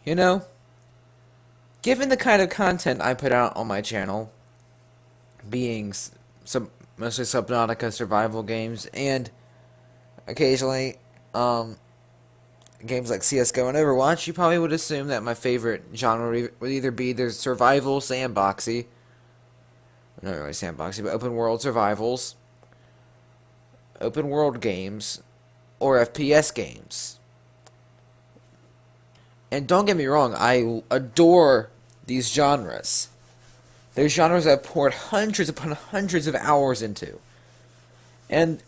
You know, given the kind of content I put out on my channel, being mostly Subnautica survival games, and occasionally games like CSGO and Overwatch, you probably would assume that my favorite genre would either be the survival sandboxy, not really sandboxy, but open world survivals, open world games, or FPS games. And don't get me wrong, I adore these genres. They're genres I've poured hundreds upon hundreds of hours into. And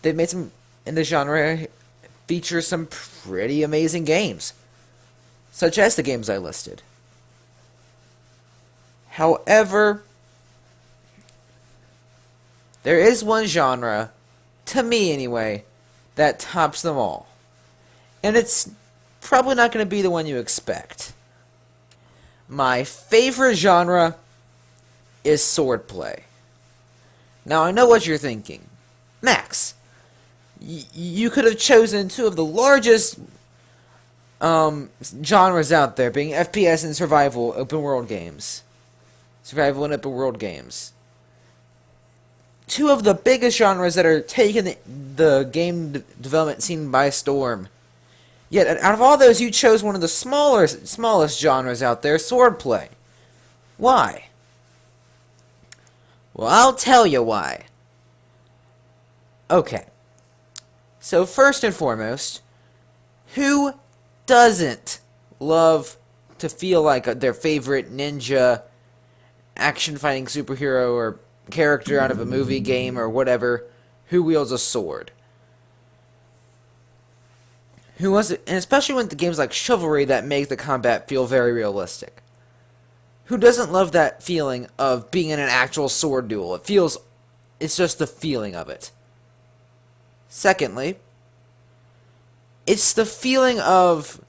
they've made some, in the genre, feature some pretty amazing games, such as the games I listed. However, there is one genre, to me anyway, that tops them all. And it's probably not going to be the one you expect. My favorite genre is swordplay. Now, I know what you're thinking. Max, you could have chosen two of the largest genres out there, being FPS and survival open world games. Survival and open world games. Two of the biggest genres that are taking the game development scene by storm. Yet, out of all those, you chose one of the smallest genres out there, swordplay. Why? Well, I'll tell you why. Okay. So, first and foremost, who doesn't love to feel like their favorite ninja, action-fighting superhero, or character out of a movie, game, or whatever, who wields a sword? Who wants it? And especially when the games like Chivalry that make the combat feel very realistic. Who doesn't love that feeling of being in an actual sword duel? It's just the feeling of it. Secondly, it's the feeling of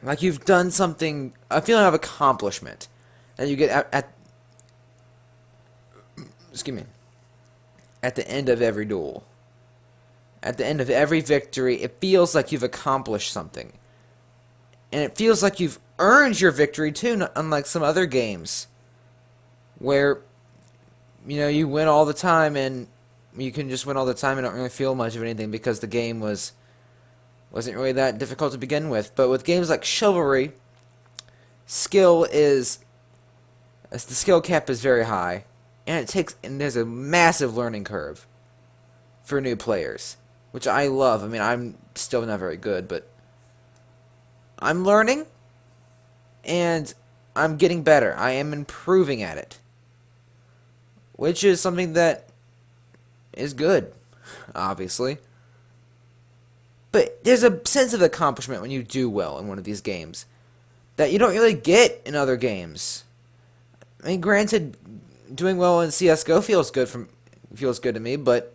like you've done something, a feeling of accomplishment that you get excuse me, at the end of every duel. At the end of every victory, it feels like you've accomplished something. And it feels like you've earned your victory too, unlike some other games where, you know, you win all the time and you can just win all the time and don't really feel much of anything because the game wasn't really that difficult to begin with. But with games like Chivalry, the skill cap is very high, and there's a massive learning curve for new players, which I love. I mean, I'm still not very good, but I'm learning, and I'm getting better. I am improving at it, which is something that is good, obviously. But there's a sense of accomplishment when you do well in one of these games that you don't really get in other games. I mean, granted, doing well in CSGO feels good to me, but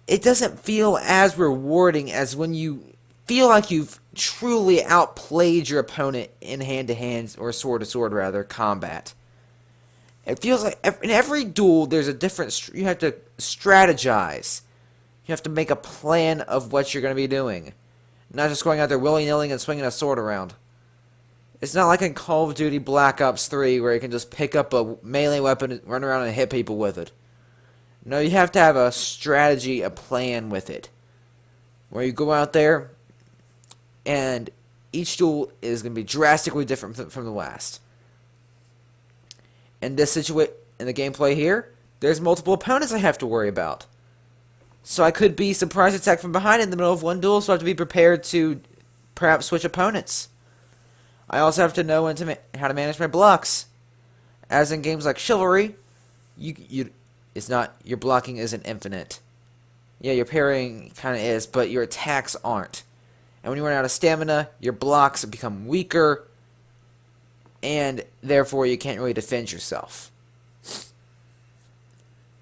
it doesn't feel as rewarding as when you feel like you've truly outplayed your opponent in hand-to-hand, or sword-to-sword rather, combat. It feels like in every duel there's a different, you have to strategize. You have to make a plan of what you're going to be doing. Not just going out there willy-nilly and swinging a sword around. It's not like in Call of Duty Black Ops 3 where you can just pick up a melee weapon and run around and hit people with it. No, you have to have a strategy, a plan with it. Where you go out there, and each duel is going to be drastically different from the last. In this in the gameplay here, there's multiple opponents I have to worry about. So I could be surprise attacked from behind in the middle of one duel, so I have to be prepared to perhaps switch opponents. I also have to know how to manage my blocks. As in games like Chivalry, your blocking isn't infinite. Yeah, your parrying kind of is, but your attacks aren't. And when you run out of stamina, your blocks become weaker, and therefore you can't really defend yourself.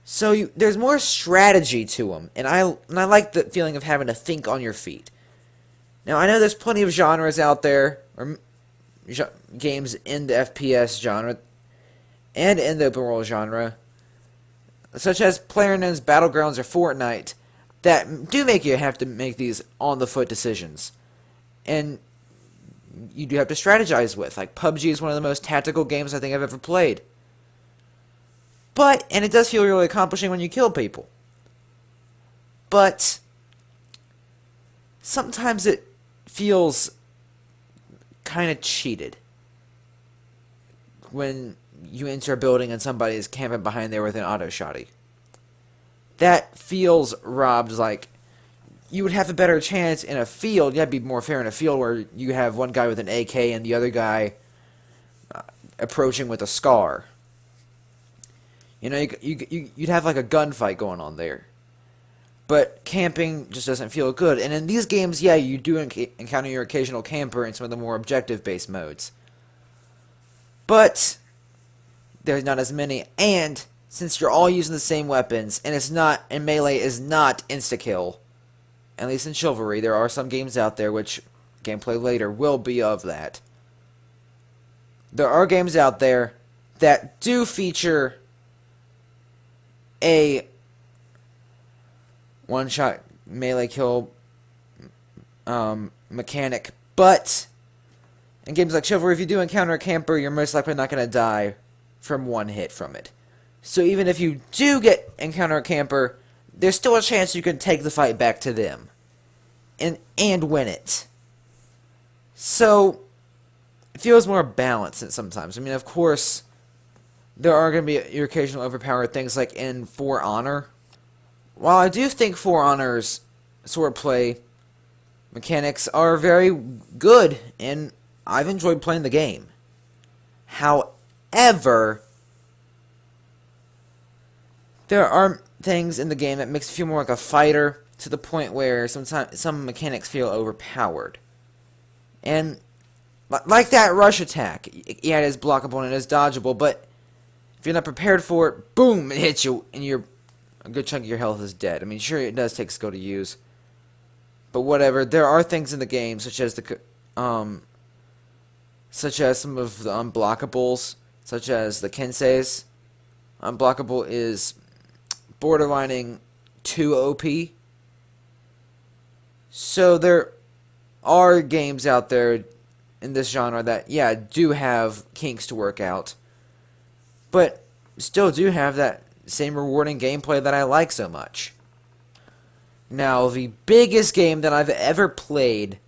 So there's more strategy to them, and I like the feeling of having to think on your feet. Now, I know there's plenty of genres out there, or games in the FPS genre, and in the open world genre, such as PlayerUnknown's Battlegrounds or Fortnite, that do make you have to make these on-the-foot decisions. and you do have to strategize with. Like, PUBG is one of the most tactical games I think I've ever played. And it does feel really accomplishing when you kill people. But sometimes it feels kind of cheated when you enter a building and somebody is camping behind there with an auto shotty. That feels robbed. Like, you would have a better chance in a field. You'd be more fair in a field where you have one guy with an AK and the other guy approaching with a SCAR. You know, you'd have like a gunfight going on there. But camping just doesn't feel good. And in these games, yeah, you do encounter your occasional camper in some of the more objective-based modes. But there's not as many. And since you're all using the same weapons, and melee is not insta-kill, at least in Chivalry, there are some games out there which gameplay later will be of that. There are games out there that do feature a one-shot melee kill mechanic, but in games like Chivalry, if you do encounter a camper, you're most likely not going to die from one hit from it. So even if you do encounter a camper, there's still a chance you can take the fight back to them and win it. So it feels more balanced sometimes. I mean, of course, there are going to be your occasional overpowered things like in For Honor. While I do think For Honor's swordplay mechanics are very good, and I've enjoyed playing the game. However, there are things in the game that makes it feel more like a fighter, to the point where sometimes some mechanics feel overpowered. And like that rush attack, yeah, it is blockable and it is dodgeable, but if you're not prepared for it, boom, it hits you, and a good chunk of your health is dead. I mean, sure, it does take skill to use, but whatever. There are things in the game, such as some of the unblockables, such as the Kenseis. Unblockable is borderlining too OP. So there are games out there in this genre that, yeah, do have kinks to work out, but still do have that same rewarding gameplay that I like so much. Now, the biggest game that I've ever played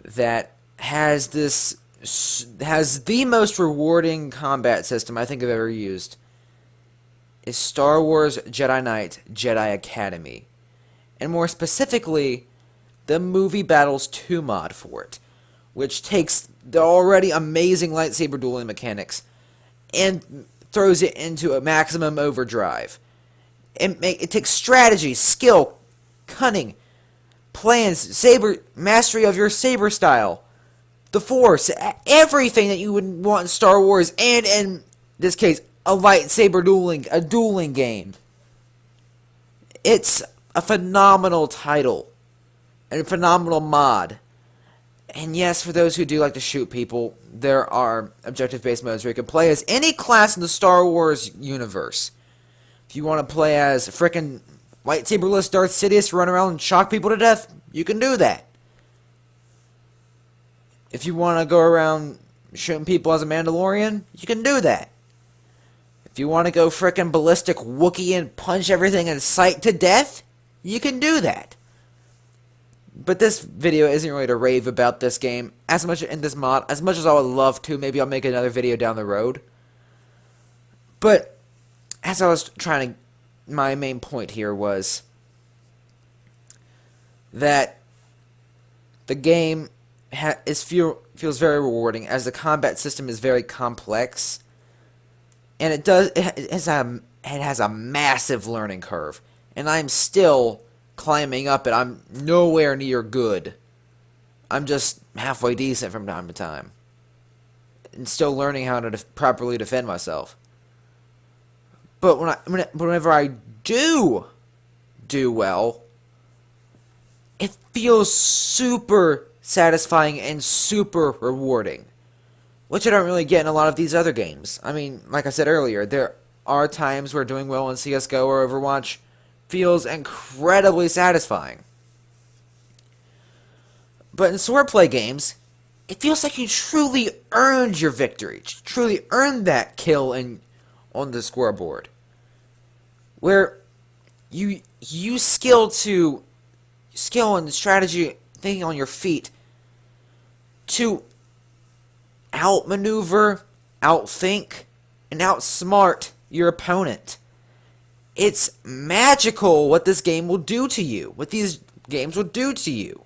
that has the most rewarding combat system I think I've ever used is Star Wars Jedi Knight Jedi Academy. And more specifically, the Movie Battles 2 mod for it, which takes the already amazing lightsaber dueling mechanics and throws it into a maximum overdrive. It takes strategy, skill, cunning, plans, mastery of your saber style, the Force, everything that you would want in Star Wars, and in this case, a lightsaber dueling game. It's a phenomenal title and a phenomenal mod. And yes, for those who do like to shoot people, there are objective-based modes where you can play as any class in the Star Wars universe. If you want to play as frickin' lightsaberless Darth Sidious, run around and shock people to death, you can do that. If you want to go around shooting people as a Mandalorian, you can do that. If you want to go frickin' ballistic Wookiee and punch everything in sight to death, you can do that. But this video isn't really to rave about this game as much in this mod, as much as I would love to. Maybe I'll make another video down the road. But as I was trying to, my main point here was that the game feels very rewarding, as the combat system is very complex, and it has a massive learning curve, and I'm still climbing up it. I'm nowhere near good. I'm just halfway decent from time to time, and still learning how to properly defend myself. But whenever I do well, it feels super satisfying and super rewarding, which I don't really get in a lot of these other games. I mean, like I said earlier, there are times where doing well in CSGO or Overwatch feels incredibly satisfying. But in swordplay games, it feels like you truly earned your victory, truly earned that kill on the scoreboard, where you use skill and strategy, thinking on your feet, to outmaneuver, outthink, and outsmart your opponent. It's magical what this game will do to you, what these games will do to you.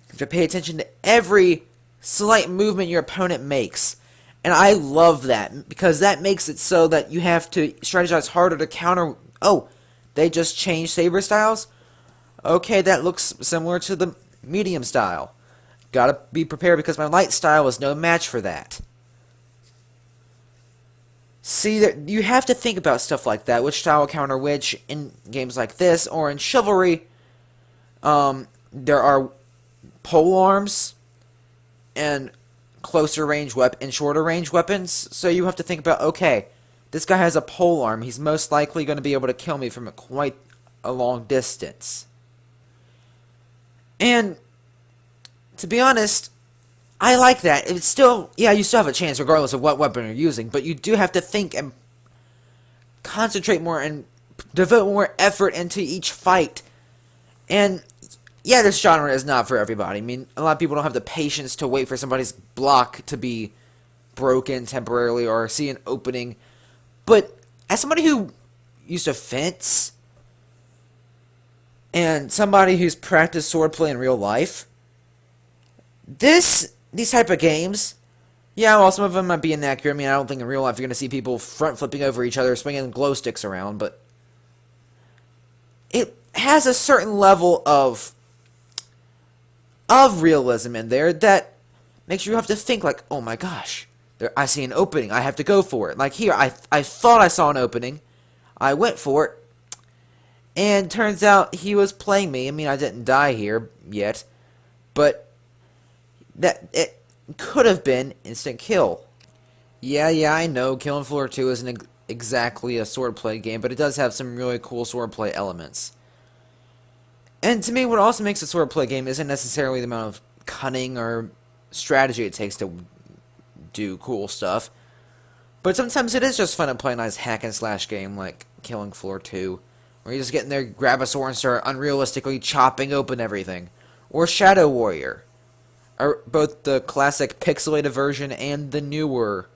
You have to pay attention to every slight movement your opponent makes. And I love that, because that makes it so that you have to strategize harder to counter. Oh, they just changed saber styles? Okay, that looks similar to the medium style. Gotta be prepared because my light style is no match for that. See, you have to think about stuff like that, which style will counter which in games like this, or in Chivalry. There are pole arms and closer range and shorter range weapons, so you have to think about, okay, this guy has a pole arm, he's most likely going to be able to kill me from quite a long distance. And to be honest, I like that. It's still, yeah, you still have a chance regardless of what weapon you're using, but you do have to think and concentrate more and devote more effort into each fight. And yeah, this genre is not for everybody. I mean, a lot of people don't have the patience to wait for somebody's block to be broken temporarily or see an opening. But as somebody who used to fence and somebody who's practiced swordplay in real life, these type of games, yeah, well, some of them might be inaccurate. I mean, I don't think in real life you're going to see people front flipping over each other, swinging glow sticks around, but it has a certain level of realism in there that makes you have to think like, oh my gosh, I see an opening, I have to go for it. Like here, I thought I saw an opening, I went for it, and turns out he was playing me. I mean, I didn't die here yet, but that it could have been instant kill. Yeah, I know Killing Floor 2 isn't exactly a swordplay game, but it does have some really cool swordplay elements. And to me, what also makes a swordplay game isn't necessarily the amount of cunning or strategy it takes to do cool stuff, but sometimes it is just fun to play a nice hack and slash game like Killing Floor 2, where you just get in there, grab a sword, and start unrealistically chopping open everything. Or Shadow Warrior, or both the classic pixelated version and the newer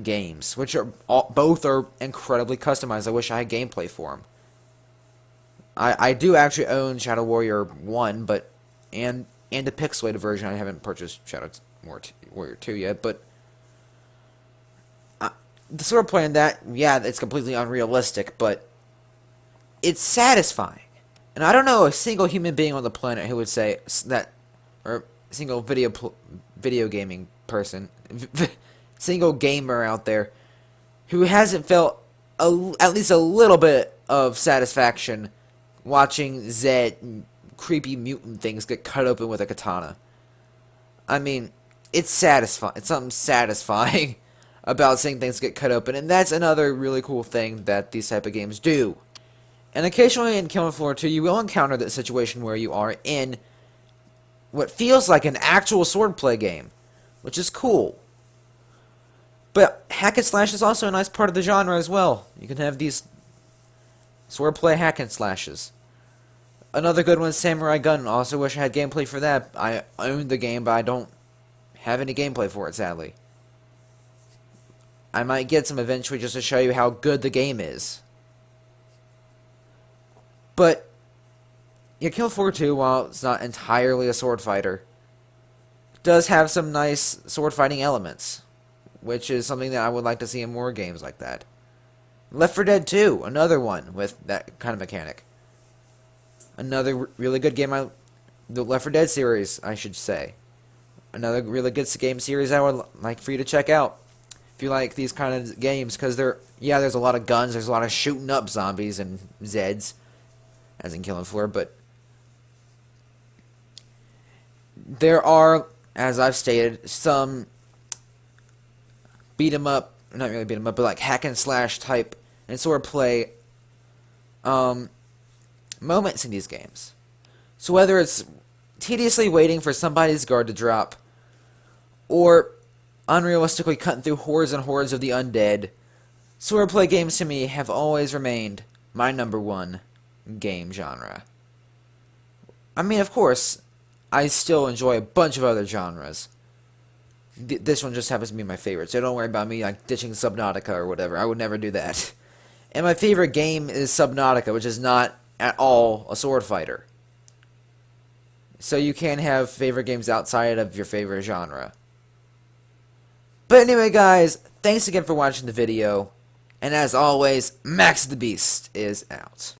games, which are both are incredibly customized. I wish I had gameplay for them. I do actually own Shadow Warrior 1, but and the pixelated version. I haven't purchased Shadow Warrior 2 yet, but the swordplay in that, yeah, it's completely unrealistic, but it's satisfying. And I don't know a single human being on the planet who would say that, or a single video gaming person, single gamer out there, who hasn't felt at least a little bit of satisfaction watching Zed, creepy mutant things, get cut open with a katana. I mean, it's satisfying. It's something satisfying about seeing things get cut open, and that's another really cool thing that these type of games do. And occasionally in Killing Floor 2, you will encounter that situation where you are in what feels like an actual swordplay game, which is cool. But hack and slash is also a nice part of the genre as well. You can have these swordplay hack and slashes. Another good one is Samurai Gun. Also wish I had gameplay for that. I own the game, but I don't have any gameplay for it, sadly. I might get some eventually just to show you how good the game is. But yeah, Kill 4 2, while it's not entirely a sword fighter, does have some nice sword fighting elements, which is something that I would like to see in more games like that. Left 4 Dead 2, another one with that kind of mechanic. Another really good game, the Left 4 Dead series, I should say. Another really good game series I would like for you to check out if you like these kind of games, because there's a lot of guns, there's a lot of shooting up zombies and Zeds, as in Killing Floor, but there are, as I've stated, some beat 'em up, not really beat 'em up, but like hack and slash type and swordplay moments in these games. So whether it's tediously waiting for somebody's guard to drop, or unrealistically cutting through hordes and hordes of the undead, swordplay games to me have always remained my #1 game genre. I mean, of course, I still enjoy a bunch of other genres. This one just happens to be my favorite, so don't worry about me like ditching Subnautica or whatever. I would never do that. And my favorite game is Subnautica, which is not at all a sword fighter. So you can have favorite games outside of your favorite genre. But anyway, guys, thanks again for watching the video. And as always, Maxusthebeast is out.